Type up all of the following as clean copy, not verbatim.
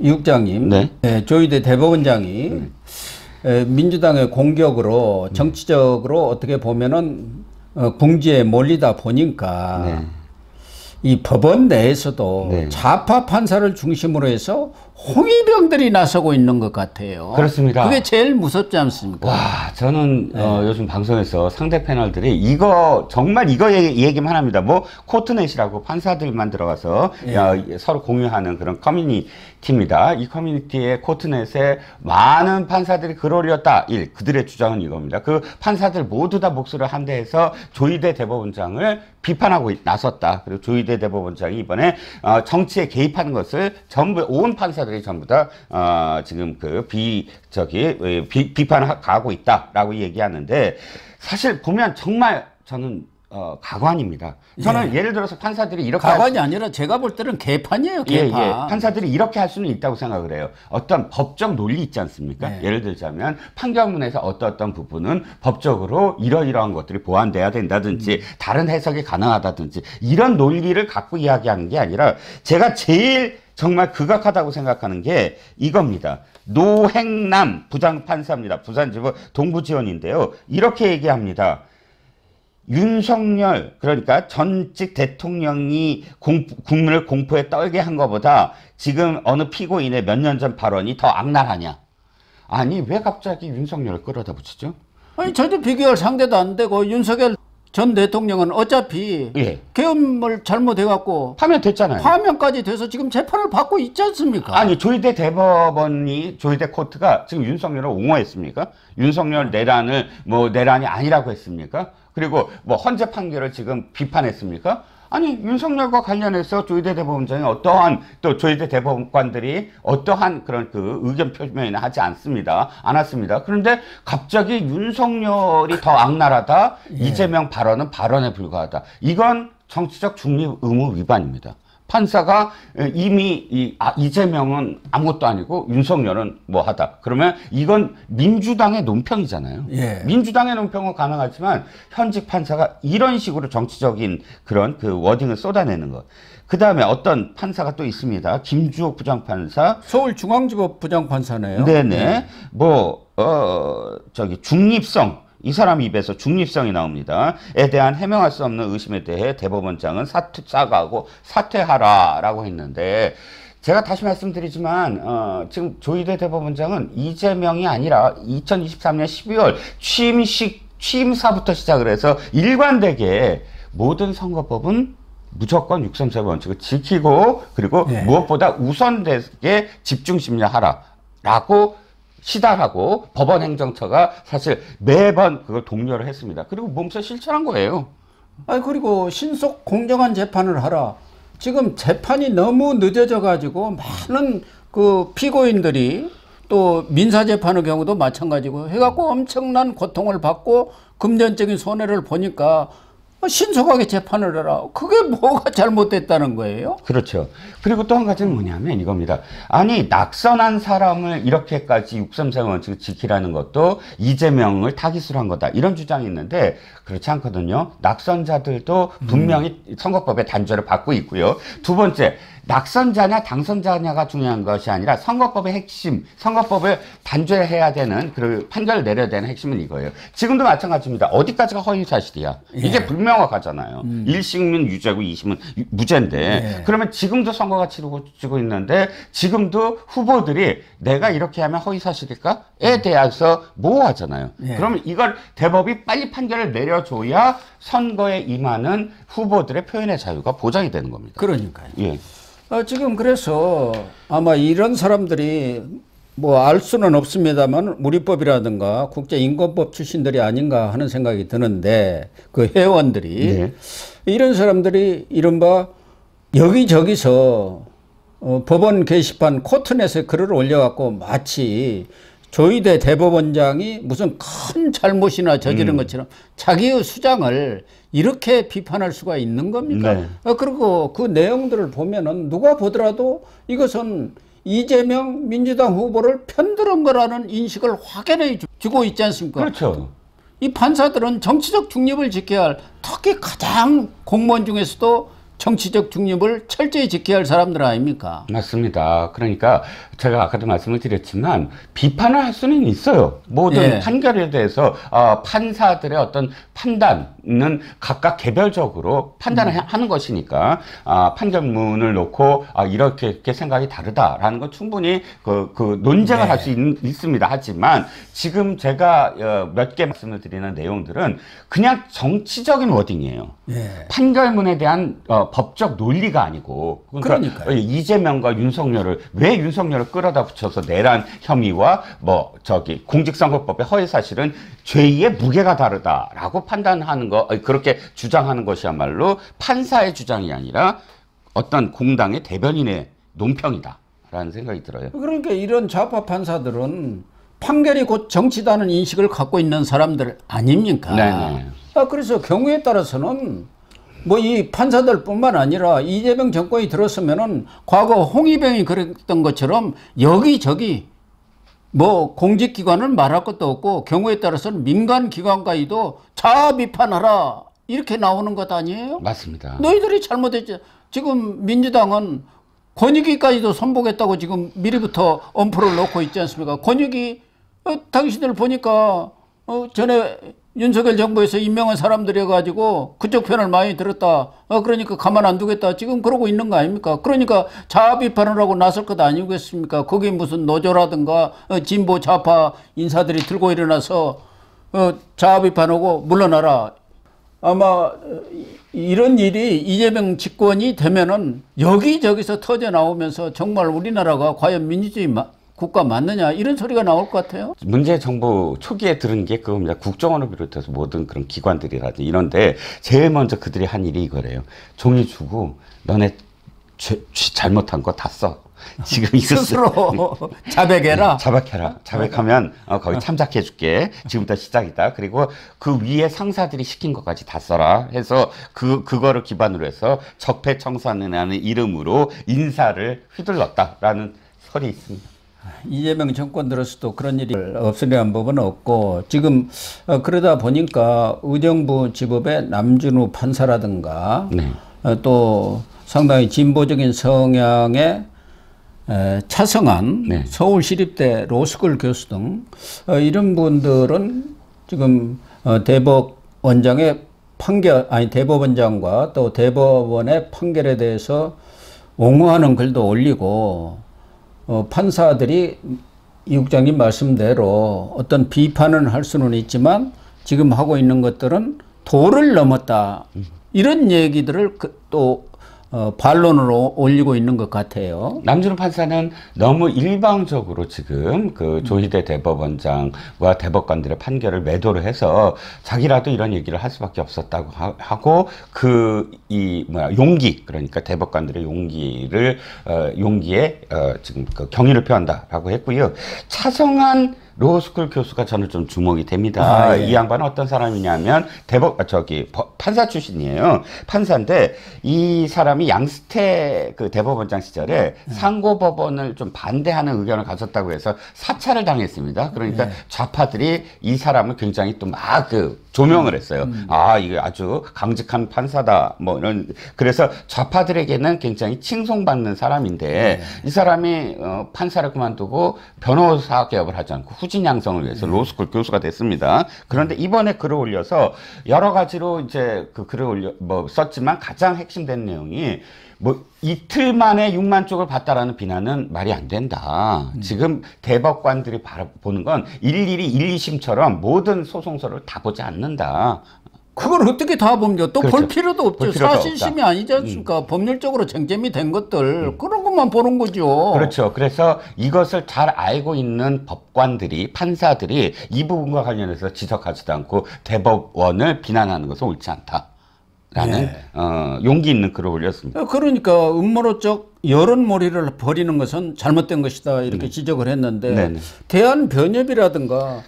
이 국장님, 네. 네, 조희대 대법원장이 민주당의 공격으로 정치적으로 어떻게 보면은 궁지에 몰리다 보니까 네. 이 법원 내에서도 네. 좌파 판사를 중심으로 해서 홍위병들이 나서고 있는 것 같아요. 그렇습니다. 그게 제일 무섭지 않습니까? 와, 저는 요즘 방송에서 상대 패널들이 이거 정말 이거 얘기만 합니다. 뭐 코트넷이라고 판사들만 들어가서 서로 공유하는 그런 커뮤니티입니다. 이 커뮤니티의 코트넷에 많은 판사들이 글 올렸다. 그들의 주장은 이겁니다. 그 판사들 모두 다 목소리를 한 대해서 조희대 대법원장을 비판하고 나섰다. 그리고 조희대 대법원장이 이번에 정치에 개입하는 것을 전부 온 판사들이 전부 다 지금 그 비판을 가하고 있다라고 얘기하는데, 사실 보면 정말 저는 가관입니다. 저는 예를 들어서 판사들이 이렇게 가관이 아니라 제가 볼 때는 개판이에요. 개판. 판사들이 이렇게 할 수는 있다고 생각을 해요. 어떤 법적 논리 있지 않습니까? 예를 들자면 판결문에서 어떤 부분은 법적으로 이러이러한 것들이 보완돼야 된다든지 다른 해석이 가능하다든지 이런 논리를 갖고 이야기하는 게 아니라, 제가 제일 정말 극악하다고 생각하는 게 이겁니다. 노행남 부장판사입니다. 부산지법 동부지원인데요. 이렇게 얘기합니다. 윤석열, 그러니까 전직 대통령이 국민을 공포에 떨게 한 것보다 지금 어느 피고인의 몇 년 전 발언이 더 악랄하냐. 아니, 왜 갑자기 윤석열을 끌어다 붙이죠? 아니, 전혀 비교할 상대도 안 되고, 윤석열 전 대통령은 어차피 계엄을 잘못해갖고 파면됐잖아요. 파면까지 돼서 지금 재판을 받고 있지 않습니까? 아니, 조희대 대법원이, 조희대 코트가 지금 윤석열을 옹호했습니까? 윤석열 내란이 아니라고 했습니까? 그리고 뭐 헌재 판결을 지금 비판했습니까? 아니, 윤석열과 관련해서 조희대 대법원장이 또 조희대 대법관들이 어떠한 그런 그 의견 표명이나 하지 않았습니다. 그런데 갑자기 윤석열이 더 악랄하다, 이재명 발언은 발언에 불과하다. 이건 정치적 중립 의무 위반입니다. 판사가 이미 이재명은 아무것도 아니고 윤석열은 뭐 하다. 그러면 이건 민주당의 논평이잖아요. 민주당의 논평은 가능하지만 현직 판사가 이런 식으로 정치적인 그런 그 워딩을 쏟아내는 것. 그 다음에 어떤 판사가 또 있습니다. 김주옥 부장판사. 서울중앙지법 부장판사네요. 네네. 중립성. 이 사람 입에서 중립성이 나옵니다. 에 대한 해명할 수 없는 의심에 대해 대법원장은 사과하고 사퇴하라라고 했는데, 제가 다시 말씀드리지만 지금 조희대 대법원장은 이재명이 아니라 2023년 12월 취임사부터 시작을 해서 일관되게 모든 선거법은 무조건 6.3 원칙을 지키고, 그리고 무엇보다 우선되게 집중 심리하라라고 시달하고 법원 행정처가 사실 매번 그걸 독려를 했습니다. 그리고 몸소 실천한 거예요. 그리고 신속 공정한 재판을 하라. 지금 재판이 너무 늦어져 가지고 많은 그 피고인들이 또 민사재판의 경우도 마찬가지고 해갖고 엄청난 고통을 받고 금전적인 손해를 보니까 신속하게 재판을 해라. 그게 뭐가 잘못됐다는 거예요? 그렇죠. 그리고 또 한 가지는 뭐냐면 이겁니다. 아니, 낙선한 사람을 이렇게까지 6.3 원칙을 지키라는 것도 이재명을 타깃으로 한 거다. 이런 주장이 있는데 그렇지 않거든요. 낙선자들도 분명히 선거법의 단죄를 받고 있고요. 두 번째, 낙선자냐 당선자냐가 중요한 것이 아니라 선거법의 핵심, 선거법을 단죄해야 되는, 그리고 판결을 내려야 되는 핵심은 이거예요. 지금도 마찬가지입니다. 어디까지가 허위사실이야. 이게 불명확하잖아요. 1심은 유죄고 2심은 무죄인데 그러면 지금도 선거가 치러지고 있는데 지금도 후보들이 내가 이렇게 하면 허위사실일까?에 대해서 모호하잖아요. 그러면 이걸 대법이 빨리 판결을 내려줘야 선거에 임하는 후보들의 표현의 자유가 보장이 되는 겁니다. 그러니까요. 지금 그래서 아마 이런 사람들이 뭐 알 수는 없습니다만 우리법이라든가 국제인권법 출신들이 아닌가 하는 생각이 드는데, 그 회원들이 이런 사람들이 이른바 여기저기서 법원 게시판 코트넷에 글을 올려갖고 마치 조희대 대법원장이 무슨 큰 잘못이나 저지른 것처럼 자기의 수장을 이렇게 비판할 수가 있는 겁니까? 그리고 그 내용들을 보면은 누가 보더라도 이것은 이재명 민주당 후보를 편드는 거라는 인식을 확연히 주고 있지 않습니까? 그렇죠. 이 판사들은 정치적 중립을 지켜야 할, 특히 가장 공무원 중에서도 정치적 중립을 철저히 지켜야 할 사람들 아닙니까? 맞습니다. 그러니까 제가 아까도 말씀을 드렸지만 비판을 할 수는 있어요. 모든 예. 판결에 대해서 판사들의 어떤 판단은 각각 개별적으로 판단을 하는 것이니까 판결문을 놓고 이렇게 생각이 다르다라는 건 충분히 그 논쟁을 네. 할 수 있습니다. 하지만 지금 제가 몇 개 말씀을 드리는 내용들은 그냥 정치적인 워딩이에요. 예. 판결문에 대한 법적 논리가 아니고 그러니까요. 이재명과 윤석열을 왜 윤석열을 끌어다 붙여서 내란 혐의와 공직선거법의 허위 사실은 죄의 무게가 다르다라고 판단하는 거 그렇게 주장하는 것이야말로 판사의 주장이 아니라 어떤 공당의 대변인의 논평이다라는 생각이 들어요. 그러니까 이런 좌파 판사들은 판결이 곧 정치다는 인식을 갖고 있는 사람들 아닙니까? 네네. 그래서 경우에 따라서는 뭐 이 판사들뿐만 아니라 이재명 정권이 들었으면은 과거 홍위병이 그랬던 것처럼 여기저기 뭐 공직기관은 말할 것도 없고 경우에 따라서는 민간기관까지도 자아 비판하라 이렇게 나오는 것 아니에요? 맞습니다. 너희들이 잘못했지. 지금 민주당은 권익위까지도 선보겠다고 지금 미리부터 엄포를 놓고 있지 않습니까? 권익위 당신들 보니까 전에 윤석열 정부에서 임명한 사람들이어가지고 그쪽 편을 많이 들었다. 그러니까 가만 안 두겠다. 지금 그러고 있는 거 아닙니까? 그러니까 자아 비판을 하고 나설 것 아니겠습니까? 거기 무슨 노조라든가 진보 좌파 인사들이 들고 일어나서 자아 비판하고 물러나라. 아마 이런 일이 이재명 집권이 되면은 여기저기서 터져 나오면서 정말 우리나라가 과연 민주주의 국가 맞느냐 이런 소리가 나올 것 같아요. 문재 정부 초기에 들은 게 그겁니다. 국정원을 비롯해서 모든 그런 기관들이라든지 이런데 제일 먼저 그들이 한 일이 이거래요. 종이 주고 너네 잘못한 거 다 써. 지금 스스로 자백해라. 자백해라. 자백하면 거기 참작해 줄게. 지금부터 시작이다. 그리고 그 위에 상사들이 시킨 것까지 다 써라 해서 그거를 기반으로 해서 적폐청산이라는 이름으로 인사를 휘둘렀다라는 설이 있습니다. 이재명 정권 들어서도 그런 일이 없으려는 법은 없고 지금 그러다 보니까 의정부 지법의 남준우 판사라든가 네. 또 상당히 진보적인 성향의 차성한 네. 서울시립대 로스쿨 교수 등 이런 분들은 지금 대법원장의 대법원장과 또 대법원의 판결에 대해서 옹호하는 글도 올리고 판사들이 이 국장님 말씀대로 어떤 비판은 할 수는 있지만 지금 하고 있는 것들은 도를 넘었다. 이런 얘기들을 또 반론으로 올리고 있는 것 같아요. 남준호 판사는 너무 일방적으로 지금 그 조희대 대법원장과 대법관들의 판결을 매도를 해서 자기라도 이런 얘기를 할 수밖에 없었다고 하고 용기 그러니까 대법관들의 용기에 지금 그 경의를 표한다라고 했고요. 차성한 로스쿨 교수가 저는 좀 주목이 됩니다. 예. 이 양반은 어떤 사람이냐면 판사 출신이에요. 판사인데 이 사람이 양스태 그 대법원장 시절에 상고법원을 좀 반대하는 의견을 가졌다고 해서 사찰을 당했습니다. 그러니까 좌파들이 이 사람을 굉장히 또 막 조명을 했어요. 이게 아주 강직한 판사다. 그래서 좌파들에게는 굉장히 칭송받는 사람인데 이 사람이 판사를 그만두고 변호사 개업을 하지 않고 후진 양성을 위해서 로스쿨 교수가 됐습니다. 그런데 이번에 글을 올려서 여러 가지로 이제 그 글을 썼지만 가장 핵심된 내용이 이틀 만에 6만 쪽을 봤다라는 비난은 말이 안 된다. 지금 대법관들이 보는 건 일일이 1, 2심처럼 모든 소송서를 다 보지 않는다. 그걸 어떻게 다 봅니까? 또 볼 그렇죠. 필요도 없죠. 볼 필요도 사실심이 아니지 않습니까? 법률적으로 쟁점이 된 것들 그런 것만 보는 거죠. 그렇죠. 그래서 이것을 잘 알고 있는 법관들이 판사들이 이 부분과 관련해서 지적하지도 않고 대법원을 비난하는 것은 옳지 않다라는 용기 있는 글을 올렸습니다. 그러니까 음모론적 여론몰이를 벌이는 것은 잘못된 것이다 이렇게 지적을 했는데 네네. 대한변협이라든가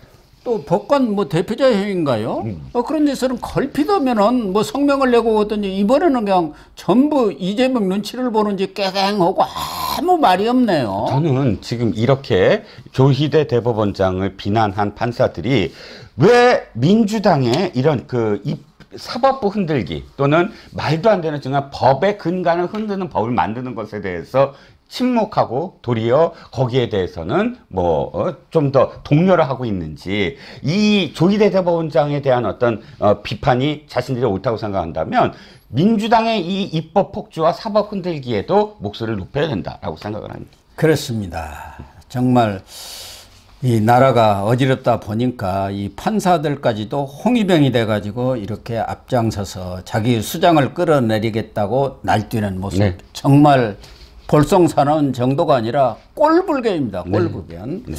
또 법관 대표자 회의인가요? 그런 데서는 걸핏하면은 성명을 내고 오더니 이번에는 그냥 전부 이재명 눈치를 보는지 깨갱하고 아무 말이 없네요. 저는 지금 이렇게 조희대 대법원장을 비난한 판사들이 왜 민주당의 이런 사법부 흔들기 또는 말도 안 되는 정말 법의 근간을 흔드는 법을 만드는 것에 대해서 침묵하고 도리어 거기에 대해서는 뭐 좀 더 독려를 하고 있는지, 이 조희대 대법원장에 대한 어떤 비판이 자신들이 옳다고 생각한다면 민주당의 이 입법 폭주와 사법 흔들기에도 목소리를 높여야 된다라고 생각을 합니다. 그렇습니다. 정말 이 나라가 어지럽다 보니까 이 판사들까지도 홍위병이 돼가지고 이렇게 앞장서서 자기 수장을 끌어내리겠다고 날뛰는 모습. 네. 정말 볼썽사나운 정도가 아니라 꼴불견입니다. 꼴불견. 네.